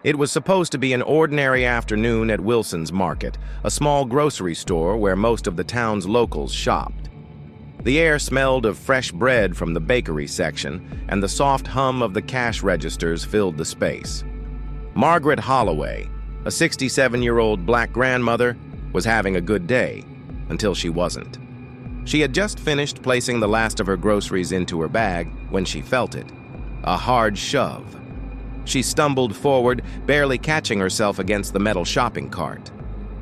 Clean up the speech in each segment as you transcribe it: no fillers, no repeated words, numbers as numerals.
It was supposed to be an ordinary afternoon at Wilson's Market, a small grocery store where most of the town's locals shopped. The air smelled of fresh bread from the bakery section, and the soft hum of the cash registers filled the space. Margaret Holloway, a 67-year-old black grandmother, was having a good day, until she wasn't. She had just finished placing the last of her groceries into her bag when she felt it, a hard shove. She stumbled forward, barely catching herself against the metal shopping cart.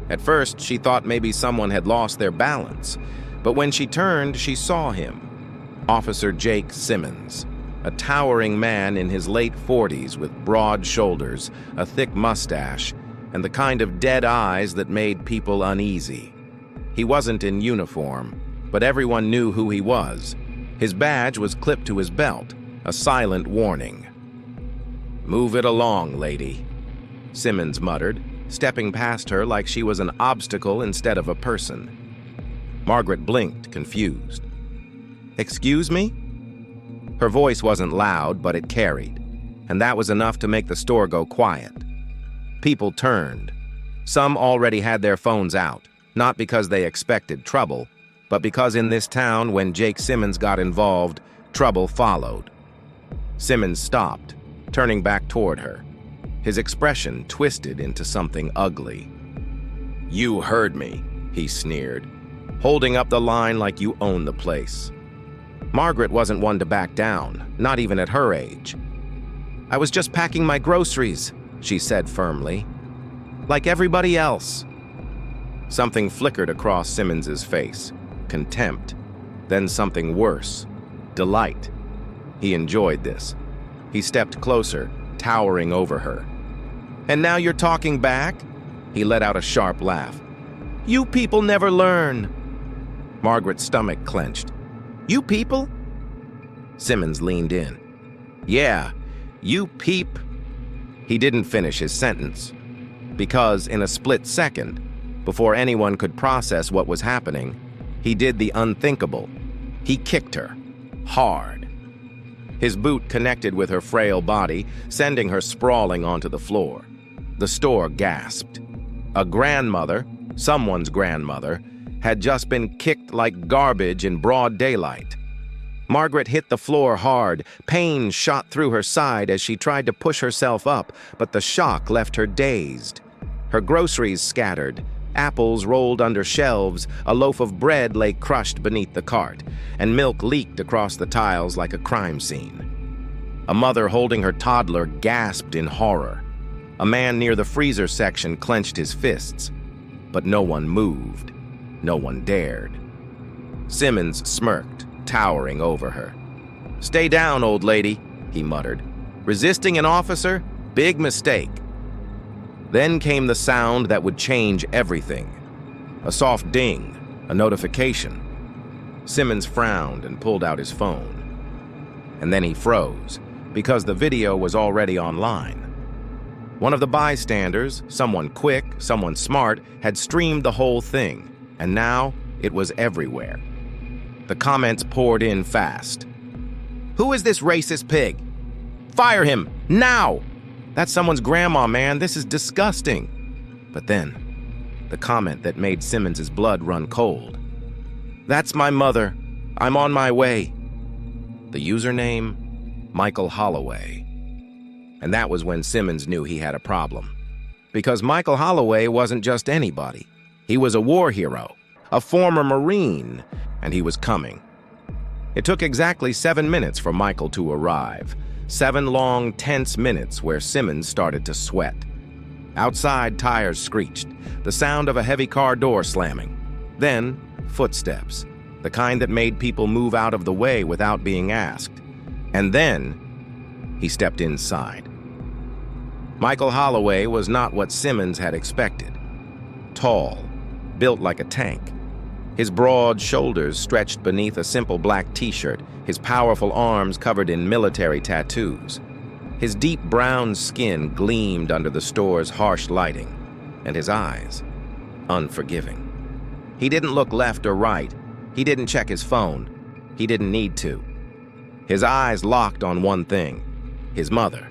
At first, she thought maybe someone had lost their balance, but when she turned, she saw him. Officer Jake Simmons, a towering man in his late 40s with broad shoulders, a thick mustache, and the kind of dead eyes that made people uneasy. He wasn't in uniform, but everyone knew who he was. His badge was clipped to his belt, a silent warning. "Move it along, lady," Simmons muttered, stepping past her like she was an obstacle instead of a person. Margaret blinked, confused. "Excuse me?" Her voice wasn't loud, but it carried, and that was enough to make the store go quiet. People turned. Some already had their phones out, not because they expected trouble, but because in this town, when Jake Simmons got involved, trouble followed. Simmons stopped, turning back toward her. His expression twisted into something ugly. "You heard me," he sneered, holding up the line like you own the place. Margaret wasn't one to back down, not even at her age. "I was just packing my groceries," she said firmly. "Like everybody else." Something flickered across Simmons's face. Contempt. Then something worse. Delight. He enjoyed this. He stepped closer, towering over her. "And now you're talking back?" He let out a sharp laugh. "You people never learn." Margaret's stomach clenched. "You people?" Simmons leaned in. "Yeah, you peep." He didn't finish his sentence, because in a split second, before anyone could process what was happening, he did the unthinkable. He kicked her, hard. His boot connected with her frail body, sending her sprawling onto the floor. The store gasped. A grandmother, someone's grandmother, had just been kicked like garbage in broad daylight. Margaret hit the floor hard. Pain shot through her side as she tried to push herself up, but the shock left her dazed. Her groceries scattered. Apples rolled under shelves, a loaf of bread lay crushed beneath the cart, and milk leaked across the tiles like a crime scene. A mother holding her toddler gasped in horror. A man near the freezer section clenched his fists, but no one moved. No one dared. Simmons smirked, towering over her. "Stay down, old lady," he muttered. "Resisting an officer? Big mistake." Then came the sound that would change everything. A soft ding, a notification. Simmons frowned and pulled out his phone. And then he froze, because the video was already online. One of the bystanders, someone quick, someone smart, had streamed the whole thing, and now it was everywhere. The comments poured in fast. "Who is this racist pig? Fire him, now! That's someone's grandma, man. This is disgusting." But then, the comment that made Simmons's blood run cold. "That's my mother. I'm on my way." The username? Michael Holloway. And that was when Simmons knew he had a problem. Because Michael Holloway wasn't just anybody. He was a war hero, a former Marine, and he was coming. It took exactly 7 minutes for Michael to arrive. 7 long, tense minutes where Simmons started to sweat. Outside, tires screeched, the sound of a heavy car door slamming. Then, footsteps, the kind that made people move out of the way without being asked. And then, he stepped inside. Michael Holloway was not what Simmons had expected. Tall, built like a tank. His broad shoulders stretched beneath a simple black t-shirt, his powerful arms covered in military tattoos. His deep brown skin gleamed under the store's harsh lighting, and his eyes, unforgiving. He didn't look left or right. He didn't check his phone. He didn't need to. His eyes locked on one thing, his mother.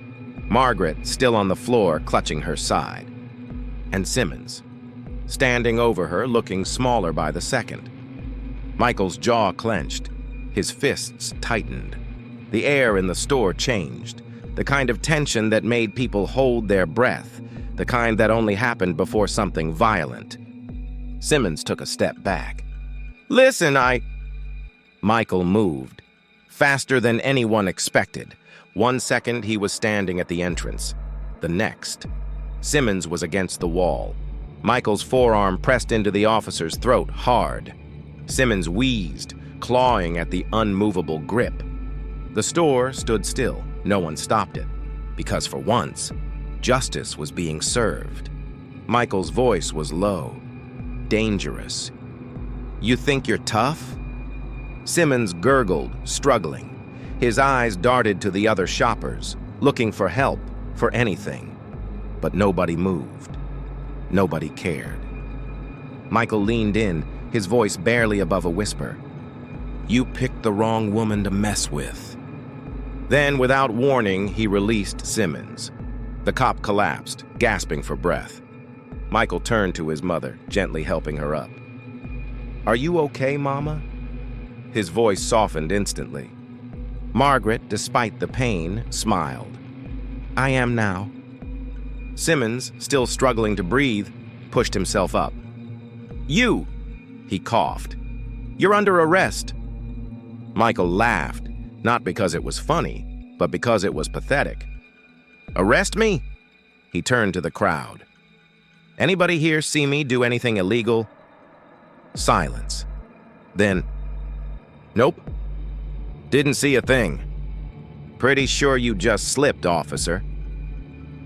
Margaret still on the floor clutching her side, and Simmons, standing over her looking smaller by the second. Michael's jaw clenched, his fists tightened. The air in the store changed, the kind of tension that made people hold their breath, the kind that only happened before something violent. Simmons took a step back. "Listen, Michael moved, faster than anyone expected. 1 second, he was standing at the entrance. The next, Simmons was against the wall. Michael's forearm pressed into the officer's throat hard. Simmons wheezed, clawing at the unmovable grip. The store stood still. No one stopped it, because for once, justice was being served. Michael's voice was low, dangerous. "You think you're tough?" Simmons gurgled, struggling. His eyes darted to the other shoppers, looking for help, for anything. But nobody moved. Nobody cared. Michael leaned in, his voice barely above a whisper. "You picked the wrong woman to mess with." Then, without warning, he released Simmons. The cop collapsed, gasping for breath. Michael turned to his mother, gently helping her up. "Are you okay, Mama?" His voice softened instantly. Margaret, despite the pain, smiled. "I am now." Simmons, still struggling to breathe, pushed himself up. "You!" he coughed. "You're under arrest." Michael laughed, not because it was funny, but because it was pathetic. "Arrest me?" He turned to the crowd. "Anybody here see me do anything illegal?" Silence. Then, "Nope. Didn't see a thing." "Pretty sure you just slipped, officer."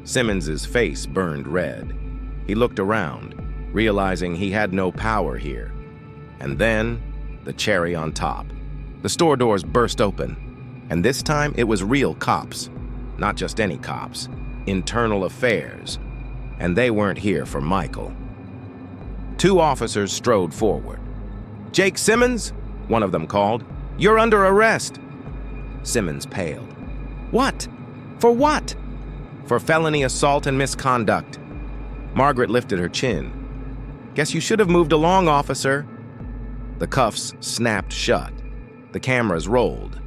Simmons's face burned red. He looked around, realizing he had no power here. And then, the cherry on top. The store doors burst open, and this time it was real cops. Not just any cops. Internal affairs. And they weren't here for Michael. 2 officers strode forward. "Jake Simmons," one of them called, "you're under arrest." Simmons paled. "What? For what?" "For felony assault and misconduct." Margaret lifted her chin. "Guess you should have moved along, officer." The cuffs snapped shut. The cameras rolled.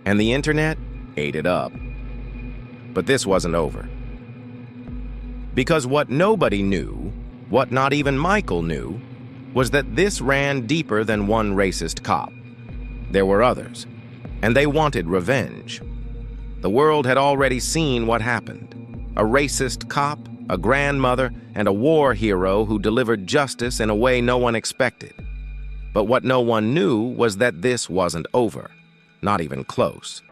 And the internet ate it up. But this wasn't over. Because what nobody knew, what not even Michael knew, was that this ran deeper than one racist cop. There were others, and they wanted revenge. The world had already seen what happened. A racist cop, a grandmother, and a war hero who delivered justice in a way no one expected. But what no one knew was that this wasn't over, not even close.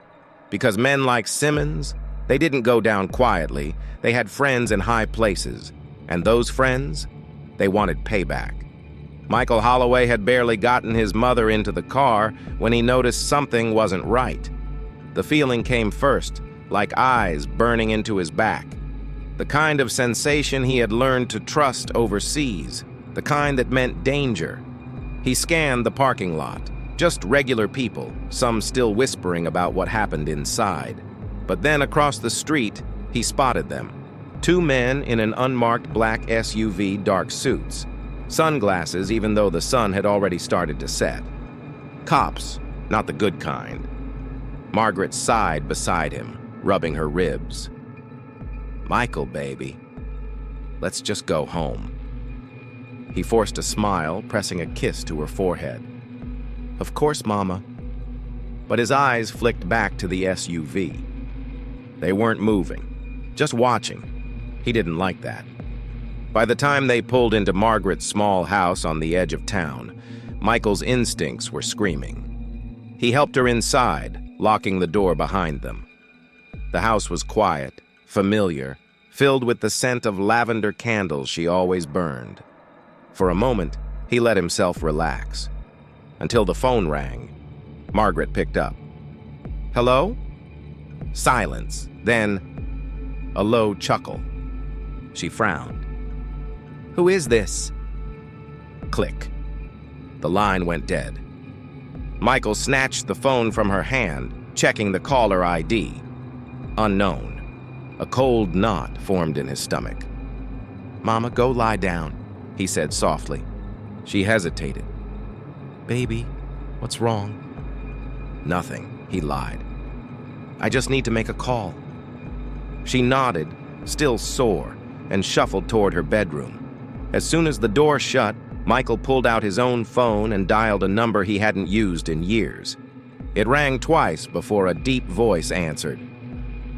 Because men like Simmons, they didn't go down quietly. They had friends in high places, and those friends, they wanted payback. Michael Holloway had barely gotten his mother into the car when he noticed something wasn't right. The feeling came first, like eyes burning into his back. The kind of sensation he had learned to trust overseas, the kind that meant danger. He scanned the parking lot, just regular people, some still whispering about what happened inside. But then across the street, he spotted them. 2 men in an unmarked black SUV, dark suits. Sunglasses, even though the sun had already started to set. Cops, not the good kind. Margaret sighed beside him, rubbing her ribs. "Michael, baby, let's just go home." He forced a smile, pressing a kiss to her forehead. "Of course, Mama." But his eyes flicked back to the SUV. They weren't moving, just watching. He didn't like that. By the time they pulled into Margaret's small house on the edge of town, Michael's instincts were screaming. He helped her inside, locking the door behind them. The house was quiet, familiar, filled with the scent of lavender candles she always burned. For a moment, he let himself relax. Until the phone rang. Margaret picked up. "Hello?" Silence, then a low chuckle. She frowned. "Who is this?" Click. The line went dead. Michael snatched the phone from her hand, checking the caller ID. Unknown. A cold knot formed in his stomach. "Mama, go lie down," he said softly. She hesitated. "Baby, what's wrong?" "Nothing," he lied. "I just need to make a call." She nodded, still sore, and shuffled toward her bedroom. As soon as the door shut, Michael pulled out his own phone and dialed a number he hadn't used in years. It rang twice before a deep voice answered.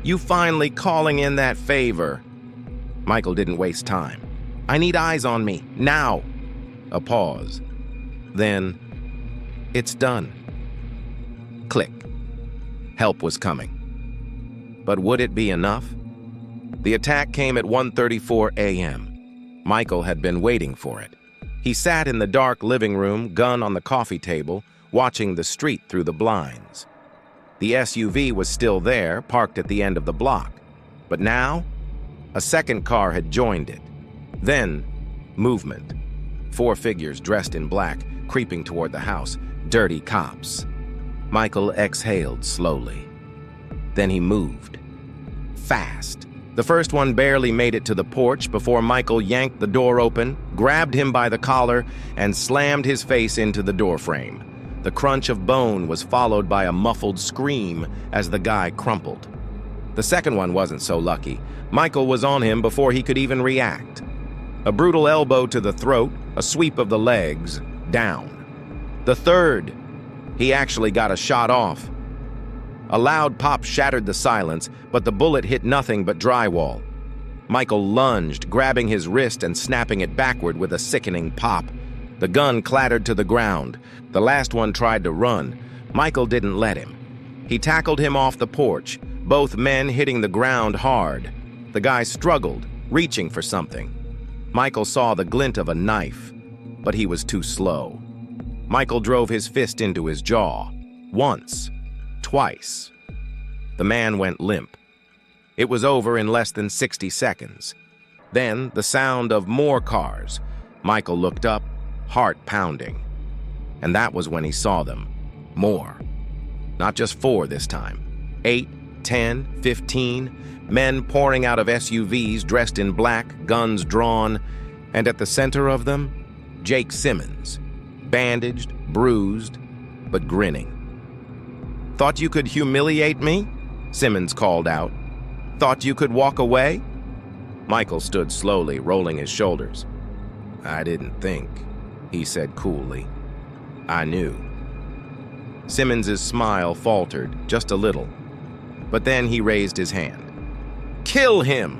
"You finally calling in that favor?" Michael didn't waste time. "I need eyes on me, now." A pause. Then, "It's done." Click. Help was coming. But would it be enough? The attack came at 1:34 a.m. Michael had been waiting for it. He sat in the dark living room, gun on the coffee table, watching the street through the blinds. The SUV was still there, parked at the end of the block. But now, a second car had joined it. Then, movement. 4 figures dressed in black, creeping toward the house. Dirty cops. Michael exhaled slowly. Then he moved. Fast. The first one barely made it to the porch before Michael yanked the door open, grabbed him by the collar, and slammed his face into the doorframe. The crunch of bone was followed by a muffled scream as the guy crumpled. The second one wasn't so lucky. Michael was on him before he could even react. A brutal elbow to the throat, a sweep of the legs, down. The third. He actually got a shot off. A loud pop shattered the silence, but the bullet hit nothing but drywall. Michael lunged, grabbing his wrist and snapping it backward with a sickening pop. The gun clattered to the ground. The last one tried to run. Michael didn't let him. He tackled him off the porch, both men hitting the ground hard. The guy struggled, reaching for something. Michael saw the glint of a knife, but he was too slow. Michael drove his fist into his jaw. Once. Twice. The man went limp. It was over in less than 60 seconds. Then, the sound of more cars. Michael looked up, heart pounding. And that was when he saw them. More. Not just 4 this time. 8, 10, 15, men pouring out of SUVs dressed in black, guns drawn, and at the center of them, Jake Simmons, bandaged, bruised, but grinning. "Thought you could humiliate me?" Simmons called out. "Thought you could walk away?" Michael stood slowly, rolling his shoulders. "I didn't think," he said coolly. "I knew." Simmons's smile faltered just a little, but then he raised his hand. "Kill him!"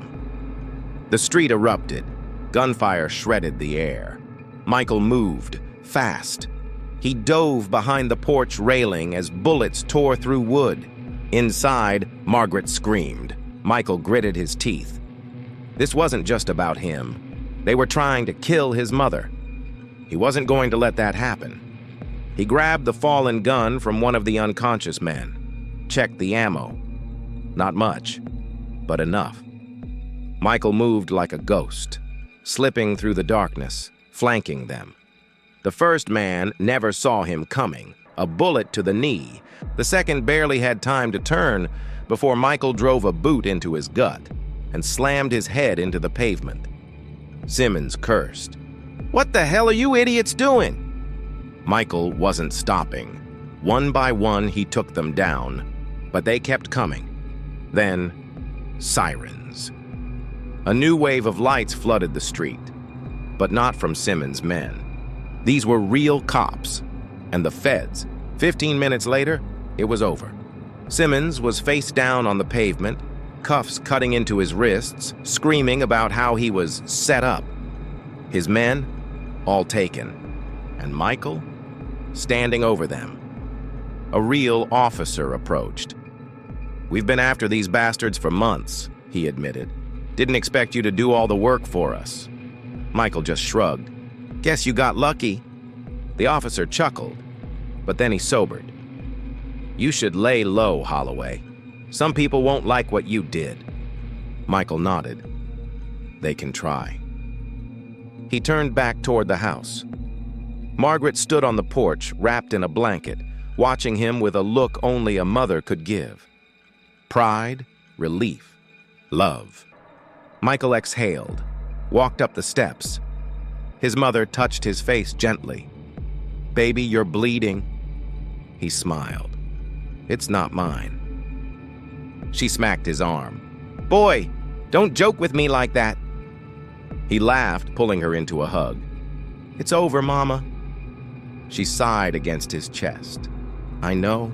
The street erupted. Gunfire shredded the air. Michael moved, fast. He dove behind the porch railing as bullets tore through wood. Inside, Margaret screamed. Michael gritted his teeth. This wasn't just about him. They were trying to kill his mother. He wasn't going to let that happen. He grabbed the fallen gun from one of the unconscious men. Checked the ammo. Not much, but enough. Michael moved like a ghost, slipping through the darkness, flanking them. The first man never saw him coming, a bullet to the knee. The second barely had time to turn before Michael drove a boot into his gut and slammed his head into the pavement. Simmons cursed. "What the hell are you idiots doing?" Michael wasn't stopping. One by one, he took them down, but they kept coming. Then, sirens. A new wave of lights flooded the street, but not from Simmons' men. These were real cops, and the feds. 15 minutes later, it was over. Simmons was face down on the pavement, cuffs cutting into his wrists, screaming about how he was set up. His men, all taken, and Michael, standing over them. A real officer approached. "We've been after these bastards for months," he admitted. "Didn't expect you to do all the work for us." Michael just shrugged. "Guess you got lucky." The officer chuckled, but then he sobered. "You should lay low, Holloway. Some people won't like what you did." Michael nodded. "They can try." He turned back toward the house. Margaret stood on the porch, wrapped in a blanket, watching him with a look only a mother could give. Pride, relief, Love. Michael exhaled, walked up the steps. His mother touched his face gently. "Baby, you're bleeding." He smiled. "It's not mine." She smacked his arm. "Boy, don't joke with me like that." He laughed, pulling her into a hug. "It's over, Mama." She sighed against his chest. "I know."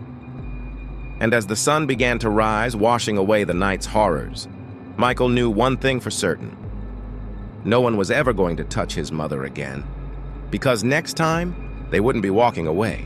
And as the sun began to rise, washing away the night's horrors, Michael knew one thing for certain. No one was ever going to touch his mother again, because next time, they wouldn't be walking away.